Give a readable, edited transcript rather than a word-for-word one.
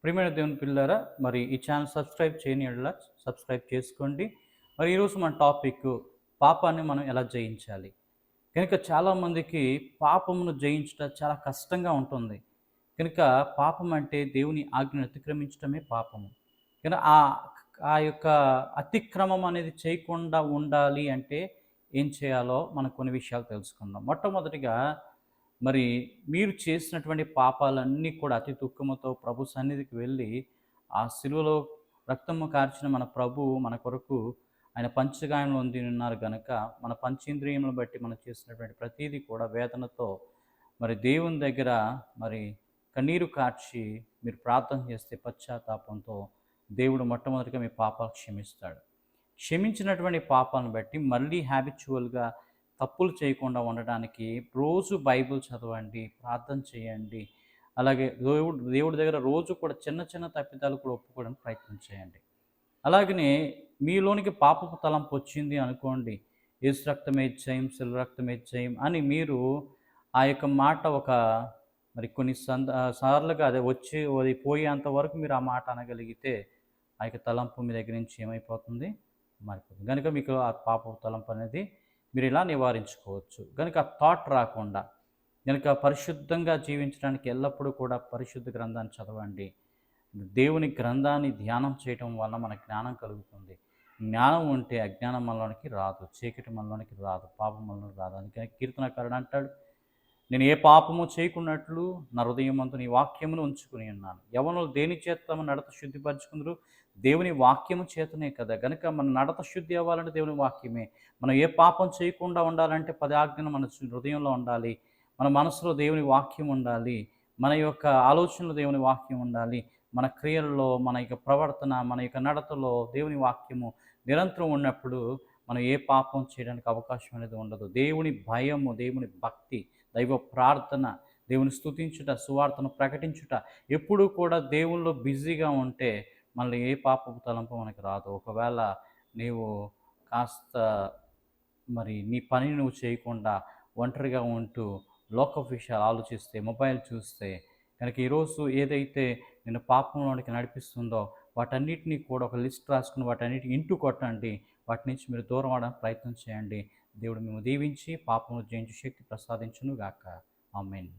ప్రియమైన దేవుని పిల్లారా, మరి ఈ ఛానల్ సబ్స్క్రైబ్ చేయని యెడల సబ్స్క్రైబ్ చేసుకోండి. మరి ఈరోజు మన టాపిక్ పాపాన్ని మనం ఎలా జయించాలి. కనుక చాలామందికి పాపమును జయించడం చాలా కష్టంగా ఉంటుంది. కనుక పాపం అంటే దేవుని ఆజ్ఞను అతిక్రమించడమే పాపము. కానీ ఆ యొక్క అతిక్రమం అనేది చేయకుండా ఉండాలి అంటే ఏం చేయాలో మనం కొన్ని విషయాలు తెలుసుకుందాం. మొట్టమొదటిగా మరి మీరు చేసినటువంటి పాపాలన్నీ కూడా అతి దుఃఖముతో ప్రభు సన్నిధికి వెళ్ళి, ఆ శిలువలో రక్తము కార్చిన మన ప్రభువు మన కొరకు ఆయన పంచగాయములు పొంది ఉన్నారు గనక, మన పంచేంద్రియములను బట్టి మనం చేసినటువంటి ప్రతీదీ కూడా వేదనతో మరి దేవుని దగ్గర మరి కన్నీరు కార్చి మీరు ప్రార్థన చేస్తే పశ్చాత్తాపంతో దేవుడు మొట్టమొదటిగా మీ పాపాలు క్షమిస్తాడు. క్షమించినటువంటి పాపాలను బట్టి మళ్ళీ హ్యాబిచువల్‌గా తప్పులు చేయకుండా ఉండడానికి రోజు బైబిల్ చదవండి, ప్రార్థన చేయండి. అలాగే దేవుడి దగ్గర రోజు కూడా చిన్న చిన్న తప్పిదాలు కూడా ఒప్పుకోవడానికి ప్రయత్నం చేయండి. అలాగనే మీలోనికి పాపపు తలంపు వచ్చింది అనుకోండి, యేసు రక్తమే జయం, శిలువ రక్తమే జయం అని మీరు ఆ యొక్క మాట మరి కొన్ని సార్లుగా అది పోయేంత వరకు మీరు ఆ మాట అనగలిగితే, ఆ యొక్క తలంపు మీ దగ్గర నుంచి ఏమైపోతుంది? మారిపోతుంది. గనుక మీకు ఆ పాపపు తలంపు అనేది మీరు ఇలా నివారించుకోవచ్చు. గనుక ఆ థాట్ రాకుండా, గనుక పరిశుద్ధంగా జీవించడానికి ఎల్లప్పుడూ కూడా పరిశుద్ధ గ్రంథాన్ని చదవండి. దేవుని గ్రంథాన్ని ధ్యానం చేయటం వల్ల మనకు జ్ఞానం కలుగుతుంది. జ్ఞానం ఉంటే అజ్ఞానం మనలోనికి రాదు, చీకటి మనలోనికి రాదు, పాపం మనలోనికి రాదు. అందుకని కీర్తనకారుడు అంటాడు, నేను ఏ పాపము చేయకున్నట్లు నా హృదయమందు నీ వాక్యమును ఉంచుకుని ఉన్నాను. యవ్వనులు దేని చేత తమ నడత శుద్ధిపరచుకుందరు? దేవుని వాక్యము చేతనే కదా. గనుక మన నడత శుద్ధి అవ్వాలంటే దేవుని వాక్యమే. మనం ఏ పాపం చేయకుండా ఉండాలంటే 10 ఆజ్ఞలు మన హృదయంలో ఉండాలి. మన మనసులో దేవుని వాక్యం ఉండాలి. మన యొక్క ఆలోచనలో దేవుని వాక్యం ఉండాలి. మన క్రియల్లో, మన యొక్క ప్రవర్తన, మన యొక్క నడతలో దేవుని వాక్యము నిరంతరం ఉన్నప్పుడు మనం ఏ పాపం చేయడానికి అవకాశం అనేది ఉండదు. దేవుని భయము, దేవుని భక్తి, దైవ ప్రార్థన, దేవుని స్తుతించుట, సువార్తను ప్రకటించుట, ఎప్పుడూ కూడా దేవునిలో బిజీగా ఉంటే మళ్ళీ ఏ పాపపు తలంపు మనకు రాదు. ఒకవేళ నీవు కాస్త మరి నీ పనిని నువ్వు చేయకుండా ఒంటరిగా ఉంటూ లోకపు విషయాలు ఆలోచిస్తే, మొబైల్ చూస్తే కనుక ఈరోజు ఏదైతే నిన్ను పాపంలోనికి నడిపిస్తుందో వాటన్నిటినీ కూడా ఒక లిస్ట్ రాసుకుని వాటన్నిటిని ఇంటూ కొట్టండి. వాటి నుంచి మీరు దూరం అవడానికి ప్రయత్నం చేయండి. దేవుడు మిమ్మల్ని దీవించి పాపమును జయించు శక్తి ప్రసాదించును గాక. ఆమేన్.